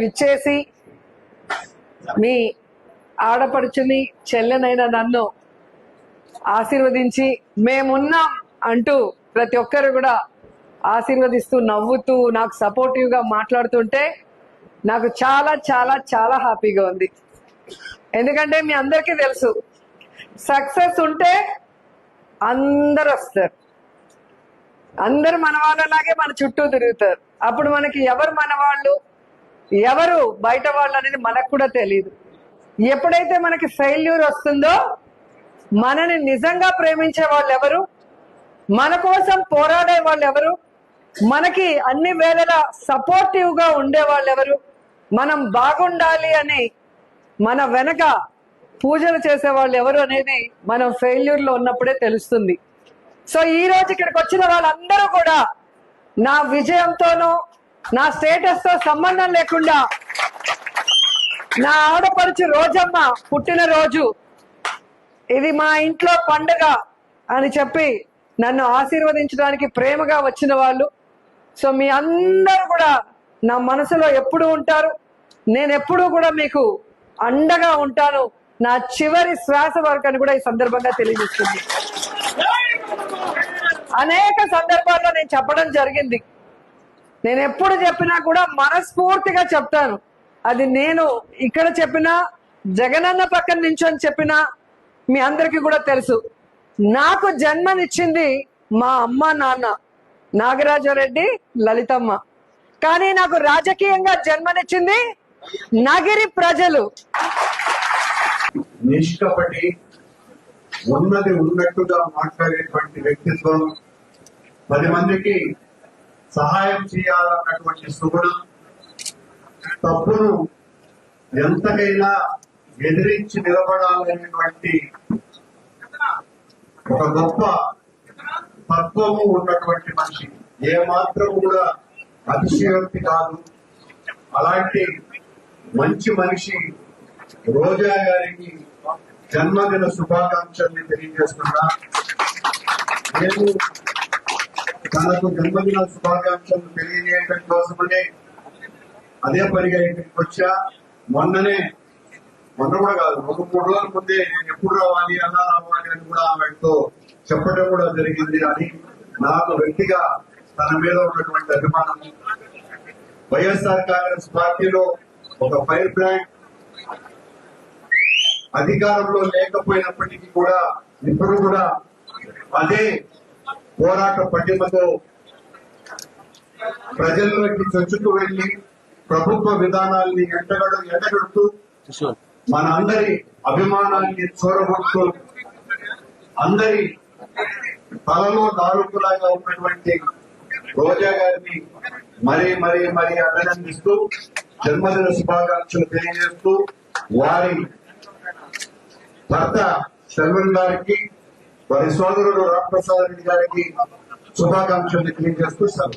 విచ్చేసి మీ ఆడపడుచుని చెల్లెనైన నన్ను ఆశీర్వదించి మేమున్నాం అంటూ ప్రతి ఒక్కరు కూడా ఆశీర్వదిస్తూ నవ్వుతూ నాకు సపోర్టివ్ గా మాట్లాడుతుంటే నాకు చాలా చాలా చాలా హ్యాపీగా ఉంది. ఎందుకంటే మీ అందరికీ తెలుసు, సక్సెస్ ఉంటే అందరు వస్తారు, అందరు మన వాళ్ళలాగే మన చుట్టూ తిరుగుతారు. అప్పుడు మనకి ఎవరు మన వాళ్ళు ఎవరు బయట వాళ్ళు అనేది మనకు కూడా తెలియదు. ఎప్పుడైతే మనకి ఫెయిల్యూర్ వస్తుందో మనని నిజంగా ప్రేమించే వాళ్ళు ఎవరు, మన కోసం పోరాడే వాళ్ళు ఎవరు, మనకి అన్ని వేళలా సపోర్టివ్ గా ఉండే వాళ్ళు ఎవరు, మనం బాగుండాలి అని మన వెనక పూజలు చేసే వాళ్ళు ఎవరు అనేది మనం ఫెయిల్యూర్ లో ఉన్నప్పుడే తెలుస్తుంది. సో ఈ రోజు ఇక్కడికి వచ్చిన వాళ్ళందరూ కూడా నా విజయంతోనో నా స్టేటస్ తో సంబంధం లేకుండా నా ఆడపడుచు రోజమ్మ పుట్టినరోజు ఇది మా ఇంట్లో పండుగ అని చెప్పి నన్ను ఆశీర్వదించడానికి ప్రేమగా వచ్చిన వాళ్ళు. సో మీ అందరూ కూడా నా మనసులో ఎప్పుడు ఉంటారు. నేను ఎప్పుడూ కూడా మీకు అండగా ఉంటాను, నా చివరి శ్వాస వరకు అని కూడా ఈ సందర్భంగా తెలియజేస్తుంది. అనేక సందర్భాల్లో నేను చెప్పడం జరిగింది. నేను ఎప్పుడు చెప్పినా కూడా మనస్ఫూర్తిగా చెప్తాను. అది నేను ఇక్కడ చెప్పినా, జగనన్న పక్కన నించొని చెప్పినా మీ అందరికీ కూడా తెలుసు. నాకు జన్మనిచ్చింది మా అమ్మ నాన్న నాగరాజరెడ్డి, లలితమ్మ. కానీ నాకు రాజకీయంగా జన్మనిచ్చింది నగిరి ప్రజలు. నిష్కపటి, ఉన్నది ఉన్నట్టుగా మాట్లాడేటువంటి వ్యక్తిత్వం, 10 మందికి సహాయం చేయాలన్నటువంటి సుగుణం, తప్పును ఎంతకైనా ఎదిరించి నిలబడాలనేటువంటి ఒక గొప్ప తత్వము ఉన్నటువంటి మనిషి. ఏమాత్రం కూడా అతిశయోక్తి కాదు. అలాంటి మంచి మనిషి రోజా గారికి జన్మదిన శుభాకాంక్షల్ని తెలియజేస్తున్నా. నేను తనకు జన్మదిన శుభాకాంక్షలు తెలియజేయడం కోసమనే అదే పనిగా ఇక్కడికి వచ్చా. మొన్న కూడా కాదు, 3 రోజుల ముందే నేను ఎప్పుడు రావాలి అలా రావాలి అని కూడా ఆమెతో చెప్పడం కూడా జరిగింది. అని నాకు వ్యక్తిగా తన మీద ఉన్నటువంటి అభిమానం. వైఎస్ఆర్ కాంగ్రెస్ పార్టీలో ఒక ఫైర్ బ్రాండ్, అధికారంలో లేకపోయినప్పటికీ కూడా ఇప్పుడు కూడా అదే పోరాట పటిమతో ప్రజల్లోకి చొచ్చుకు వెళ్లి ప్రభుత్వ విధానాల్ని ఎండగడుతూ మన అందరి అభిమానాన్ని చూరగొడుతూ అందరి తలలో దారుకులాగా ఉన్నటువంటి రోజా గారిని మరీ అభినందిస్తూ జన్మదిన శుభాకాంక్షలు తెలియజేస్తూ వారి భర్త శర్వన్ గారికి, వారి సోదరుడు రామప్రసాద్ రెడ్డి గారికి శుభాకాంక్షలు తెలియజేస్తూ సార్.